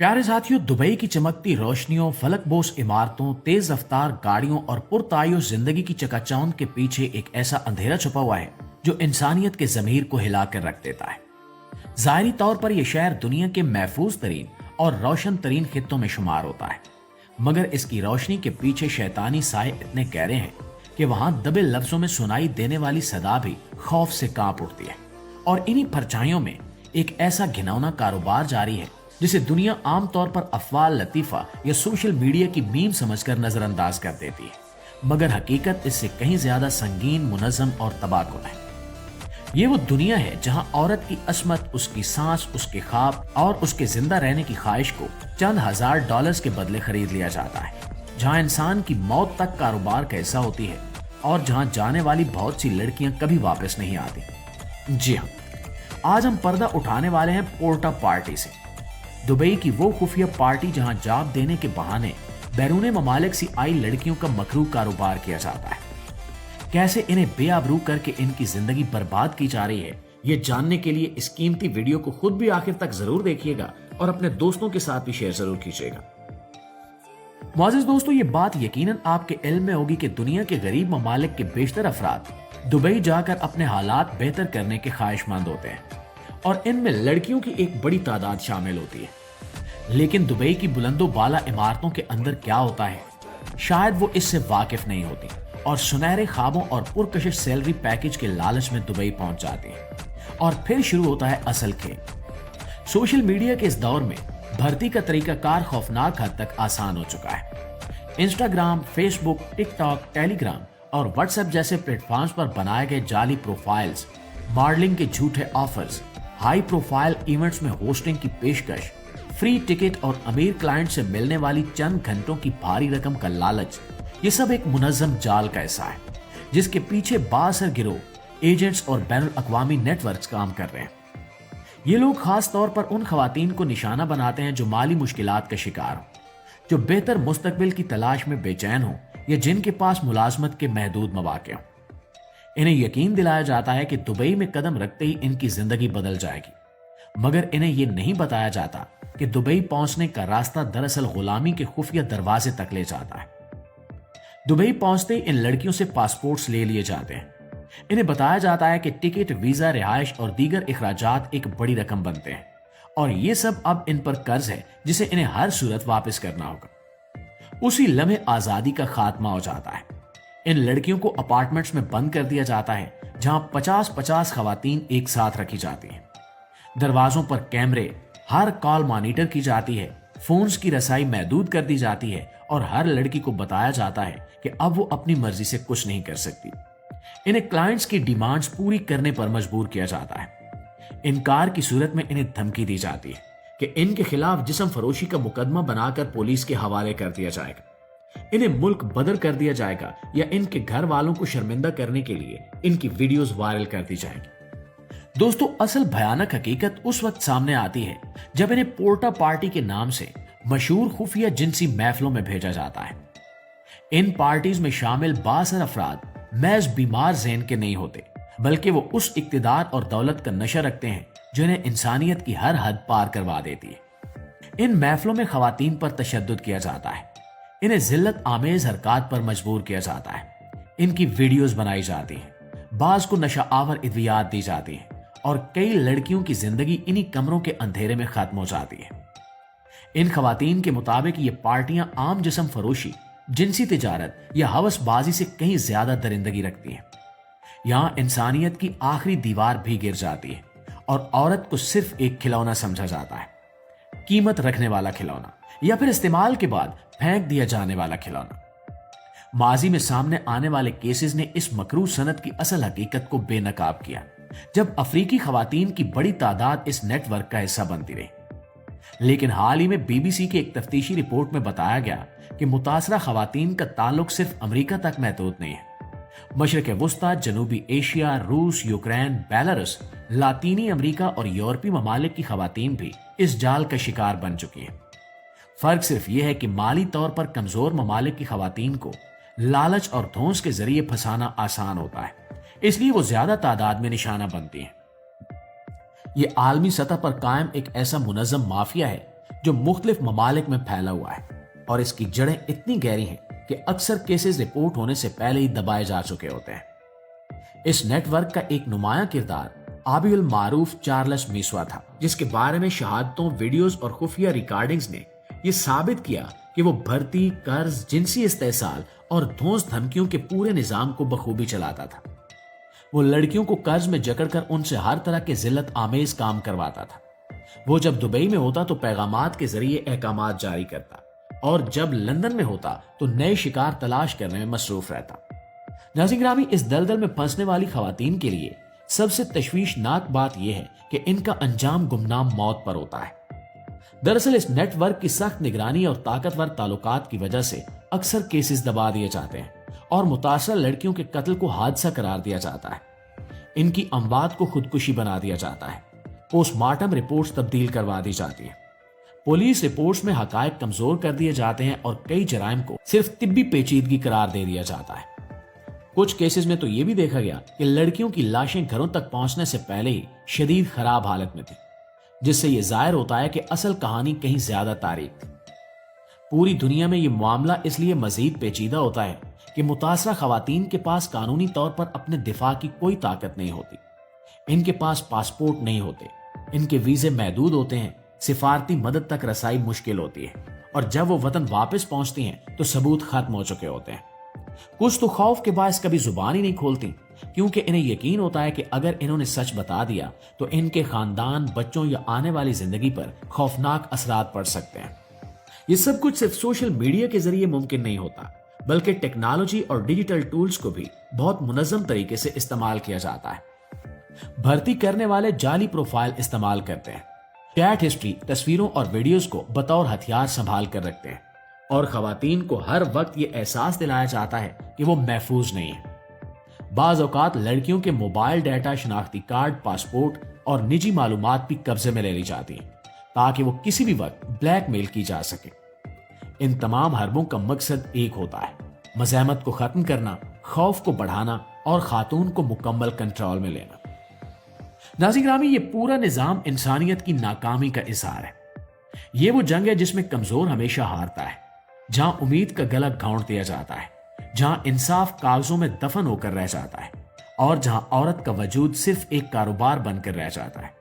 प्यारे साथियों, दुबई की चमकती रोशनियों, फलकबोस इमारतों, तेज रफ्तार गाड़ियों और पुरतायुश जिंदगी की चकाचौंध के पीछे एक ऐसा अंधेरा छुपा हुआ है जो इंसानियत के जमीर को हिला कर रख देता है। ज़ाहिरी तौर पर यह शहर दुनिया के महफूज तरीन और रोशन तरीन खित्तों में शुमार होता है, मगर इसकी रोशनी के पीछे शैतानी साए इतने गहरे हैं कि वहां दबे लफ्जों में सुनाई देने वाली सदा भी खौफ से कांप उठती है। और इन्हीं परछाइयों में एक ऐसा घिनौना कारोबार जारी है जिसे दुनिया आमतौर पर अफवाह, लतीफा या सोशल मीडिया की मीम समझकर नजरअंदाज कर देती है, मगर हकीकत इससे कहीं ज्यादा संगीन, मुनज़्ज़म और तबाहकुन है। ये वो दुनिया है जहां औरत की असमत, उसकी सांस, उसके ख्वाब और उसके जिंदा रहने की ख्वाहिश को चंद हजार डॉलर्स के बदले खरीद लिया जाता है, जहां इंसान की मौत तक कारोबार का हिस्सा होती है और जहां जाने वाली बहुत सी लड़कियां कभी वापस नहीं आती। जी हाँ, आज हम पर्दा उठाने वाले हैं पोर्टा पार्टी से, दुबई की वो खुफिया पार्टी जहां जाब देने के बहाने बैरून ममालिक से आई लड़कियों का मकरू कारोबार किया जाता है। कैसे इन्हें बेआबरू करके इनकी जिंदगी बर्बाद की जा रही है, ये जानने के लिए इस कीमती वीडियो को खुद भी आखिर तक जरूर देखिएगा और अपने दोस्तों के साथ भी शेयर जरूर कीजिएगा। मुअज़्ज़िज़ दोस्तों, ये बात यकीनन आपके इल्म में होगी कि दुनिया के गरीब ममालिक के बेशतर अफराद दुबई जाकर अपने हालात बेहतर करने के ख्वाहिशमंद होते हैं और इनमें लड़कियों की एक बड़ी तादाद शामिल होती है। लेकिन दुबई की बुलंदो बाला इमारतों के अंदर क्या होता है, शायद वो इससे वाकिफ नहीं होती और सुनहरे ख्वाबों और पुरकशिश सैलरी पैकेज के लालच में दुबई पहुंच जाती है। और फिर शुरू होता है असल खेल। सोशल मीडिया के इस दौर में भर्ती का तरीकाकार खौफनाक हद तक आसान हो चुका है। इंस्टाग्राम, फेसबुक, टिकटॉक, टेलीग्राम और व्हाट्सएप जैसे प्लेटफॉर्म्स पर बनाए गए जाली प्रोफाइल्स, मॉडलिंग के झूठे ऑफर्स, हाई प्रोफाइल इवेंट्स में होस्टिंग की पेशकश, फ्री टिकट और अमीर क्लाइंट से मिलने वाली चंद घंटों की भारी रकम का लालच, ये सब एक मुनज़्ज़म जाल का हिस्सा है जिसके पीछे बासर गिरोह, एजेंट्स और बैनुल अक़वामी नेटवर्क्स काम कर रहे हैं। ये लोग खास तौर पर उन खवातीन को निशाना बनाते हैं जो माली मुश्किलात का शिकार हो, जो बेहतर मुस्तकबिल की तलाश में बेचैन हो या जिनके पास मुलाजमत के महदूद मौक़े हों। इन्हें यकीन दिलाया जाता है कि दुबई में कदम रखते ही इनकी जिंदगी बदल जाएगी, मगर इन्हें यह नहीं बताया जाता कि दुबई पहुंचने का रास्ता दरअसल गुलामी के खुफिया दरवाजे तक ले जाता है। दुबई पहुंचते इन लड़कियों से पासपोर्ट्स ले लिए जाते हैं। इन्हें बताया जाता है कि टिकट, वीजा, रिहाइश और दीगर इखराजात एक बड़ी रकम बनते हैं और ये सब अब इन पर कर्ज है जिसे इन्हें हर सूरत वापस करना होगा। उसी लम्हे आजादी का खात्मा हो जाता है। इन लड़कियों को अपार्टमेंट्स में बंद कर दिया जाता है जहां 50-50 खवातीन एक साथ रखी जाती हैं। दरवाजों पर कैमरे, हर कॉल मॉनिटर की जाती है, फोन्स की रसाई महदूद कर दी जाती है और हर लड़की को बताया जाता है कि अब वो अपनी मर्जी से कुछ नहीं कर सकती। इन्हें क्लाइंट्स की डिमांड्स पूरी करने पर मजबूर किया जाता है। इनकार की सूरत में इन्हें धमकी दी जाती है कि इनके खिलाफ जिस्म फरोशी का मुकदमा बनाकर पुलिस के हवाले कर दिया जाएगा, इन्हें मुल्क बदर कर दिया जाएगा या इनके घर वालों को शर्मिंदा करने के लिए इनकी वीडियोस वायरल कर दी जाएगी। दोस्तों, असल भयानक हकीकत उस वक्त सामने आती है जब इन्हें पोर्टा पार्टी के नाम से मशहूर खुफिया जिनसी महफिलों में भेजा जाता है। इन पार्टीज में शामिल बासर अफराद महज बीमार ज़हन के नहीं होते, बल्कि वो उस इक्तिदार और दौलत का नशा रखते हैं जो इन्हें इंसानियत की हर हद पार करवा देती है। इन महफिलों में खवातीन पर तशद्दुद किया जाता है, इन्हें जिल्लत आमेज हरकत पर मजबूर किया जाता है, इनकी वीडियोस बनाई जाती हैं, बाज को नशा आवर इद्वियात दी जाती हैं और कई लड़कियों की जिंदगी इन्हीं कमरों के अंधेरे में खत्म हो जाती है। इन खवातीन के मुताबिक ये पार्टियां आम जिस्म फरोशी, जिनसी तिजारत या हवसबाजी से कहीं ज्यादा दरिंदगी रखती हैं। यहां इंसानियत की आखिरी दीवार भी गिर जाती है और औरत को सिर्फ एक खिलौना समझा जाता है, कीमत रखने वाला खिलौना या फिर इस्तेमाल के बाद फेंक दिया जाने वाला खिलौना। माजी में सामने आने वाले केसेस ने इस मकरू सनत की असल हकीकत को बेनकाब किया, जब अफ्रीकी खवातीन की बड़ी तादाद इस नेटवर्क का हिस्सा बनती रही। लेकिन हाल ही में बीबीसी की एक तफ्तीशी रिपोर्ट में बताया गया कि मुतासरा खवातीन का ताल्लुक सिर्फ अमेरिका तक महदूद नहीं है। मशरक़ वस्ता, जनूबी एशिया, रूस, यूक्रेन, बेलारूस, लातीनी अमेरिका और यूरोपीय ममालिक की खवातीन भी इस जाल का शिकार बन चुकी हैं। फर्क सिर्फ यह है कि माली तौर पर कमजोर ममालिक की खवातीन को लालच और धौंस के जरिए फंसाना आसान होता है, इसलिए वो ज्यादा तादाद में निशाना बनती हैं। ये आलमी सतह पर कायम एक ऐसा मुनज़्ज़म माफिया है جو مختلف ممالک میں پھیلا ہوا ہے اور اس کی جڑیں اتنی گہری ہیں کہ اکثر کیسز رپورٹ ہونے سے پہلے ہی دبائے جا چکے ہوتے ہیں۔ اس نیٹ ورک کا ایک نمایاں کردار آبی المعروف چارلس میسوا تھا، جس کے بارے میں شہادتوں، ویڈیوز اور خفیہ ریکارڈنگز نے یہ ثابت کیا کہ وہ بھرتی، قرض، جنسی استحصال اور دھونس دھمکیوں کے پورے نظام کو بخوبی چلاتا تھا۔ وہ لڑکیوں کو قرض میں جکڑ کر ان سے ہر طرح کے ذلت آمیز کام کرواتا تھا۔ وہ جب دبئی میں ہوتا تو پیغامات کے ذریعے احکامات جاری کرتا اور جب لندن میں ہوتا تو نئے شکار تلاش کرنے میں مصروف رہتا۔ ناظرین گرامی، اس دلدل میں پھنسنے والی خواتین کے لیے سب سے تشویشناک بات یہ ہے کہ ان کا انجام گمنام موت پر ہوتا ہے۔ دراصل اس نیٹ ورک کی سخت نگرانی اور طاقتور تعلقات کی وجہ سے اکثر کیسز دبا دیے جاتے ہیں اور متاثرہ لڑکیوں کے قتل کو حادثہ قرار دیا جاتا ہے۔ ان کی اموات کو خودکشی بنا دیا جاتا ہے۔ پوسٹ مارٹم رپورٹس تبدیل کروا دی جاتی ہیں۔ پولیس رپورٹس میں حقائق کمزور کر دیے جاتے ہیں اور کئی جرائم کو صرف طبی پیچیدگی قرار دے دیا جاتا ہے۔ کچھ کیسز میں تو یہ بھی دیکھا گیا کہ لڑکیوں کی لاشیں گھروں تک پہنچنے سے پہلے ہی شدید خراب حالت میں تھی، جس سے یہ ظاہر ہوتا ہے کہ اصل کہانی کہیں زیادہ تاریک تھی۔ پوری دنیا میں یہ معاملہ اس لیے مزید پیچیدہ ہوتا ہے کہ متاثرہ خواتین کے پاس قانونی طور پر اپنے دفاع کی کوئی طاقت نہیں ہوتی۔ ان کے پاس پاسپورٹ نہیں ہوتے، ان کے ویزے محدود ہوتے ہیں، سفارتی مدد تک رسائی مشکل ہوتی ہے، اور جب وہ وطن واپس پہنچتی ہیں تو ثبوت ختم ہو چکے ہوتے ہیں۔ کچھ تو خوف کے باعث کبھی زبان ہی نہیں کھولتی، کیونکہ انہیں یقین ہوتا ہے کہ اگر انہوں نے سچ بتا دیا تو ان کے خاندان، بچوں یا آنے والی زندگی پر خوفناک اثرات پڑ سکتے ہیں۔ یہ سب کچھ صرف سوشل میڈیا کے ذریعے ممکن نہیں ہوتا، بلکہ ٹیکنالوجی اور ڈیجیٹل ٹولز کو بھی بہت منظم طریقے سے استعمال کیا جاتا ہے۔ بھرتی کرنے والے جعلی پروفائل استعمال کرتے ہیں، چیٹ ہسٹری، تصویروں اور ویڈیوز کو بطور ہتھیار سنبھال کر رکھتے ہیں، اور خواتین کو ہر وقت یہ احساس دلایا جاتا ہے کہ وہ محفوظ نہیں ہے۔ بعض اوقات لڑکیوں کے موبائل ڈیٹا، شناختی کارڈ، پاسپورٹ اور نجی معلومات بھی قبضے میں لے لی جاتی ہیں تاکہ وہ کسی بھی وقت بلیک میل کی جا سکے۔ ان تمام حربوں کا مقصد ایک ہوتا ہے: مزاحمت کو ختم کرنا، خوف کو بڑھانا اور خاتون کو مکمل کنٹرول میں لینا۔ ناظرین گرامی، یہ پورا نظام انسانیت کی ناکامی کا اظہار ہے۔ یہ وہ جنگ ہے جس میں کمزور ہمیشہ ہارتا ہے، جہاں امید کا گلا گھونٹ دیا جاتا ہے، جہاں انصاف کاغذوں میں دفن ہو کر رہ جاتا ہے، اور جہاں عورت کا وجود صرف ایک کاروبار بن کر رہ جاتا ہے۔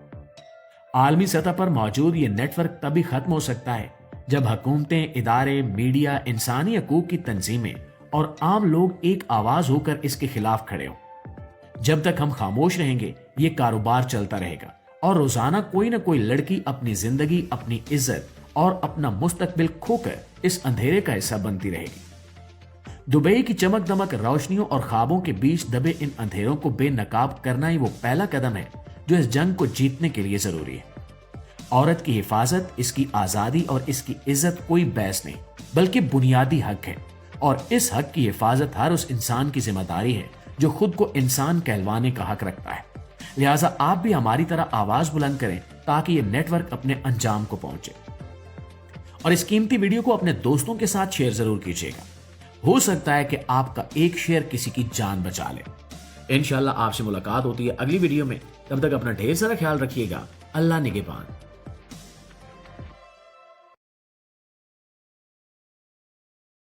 عالمی سطح پر موجود یہ نیٹ ورک تبھی ختم ہو سکتا ہے جب حکومتیں، ادارے، میڈیا، انسانی حقوق کی تنظیمیں اور عام لوگ ایک آواز ہو کر اس کے خلاف کھڑے ہوں۔ جب تک ہم خاموش رہیں گے، یہ کاروبار چلتا رہے گا اور روزانہ کوئی نہ کوئی لڑکی اپنی زندگی، اپنی عزت اور اپنا مستقبل کھو کر اس اندھیرے کا حصہ بنتی رہے گی۔ دبئی کی چمک دمک روشنیوں اور خوابوں کے بیچ دبے ان اندھیروں کو بے نقاب کرنا ہی وہ پہلا قدم ہے جو اس جنگ کو جیتنے کے لیے ضروری ہے۔ عورت کی حفاظت، اس کی آزادی اور اس کی عزت کوئی بحث نہیں، بلکہ بنیادی حق ہے، اور اس حق کی حفاظت ہر اس انسان کی ذمہ داری ہے جو خود کو انسان کہلوانے کا حق رکھتا ہے۔ لہٰذا آپ بھی ہماری طرح آواز بلند کریں تاکہ یہ نیٹ ورک اپنے انجام کو پہنچے، اور اس قیمتی ویڈیو کو اپنے دوستوں کے ساتھ شیئر ضرور کیجیے گا۔ ہو سکتا ہے کہ آپ کا ایک شیئر کسی کی جان بچا لے۔ انشاءاللہ آپ سے ملاقات ہوتی ہے اگلی ویڈیو میں، تب تک اپنا ڈھیر سارا خیال رکھیے گا۔ اللہ نگہبان۔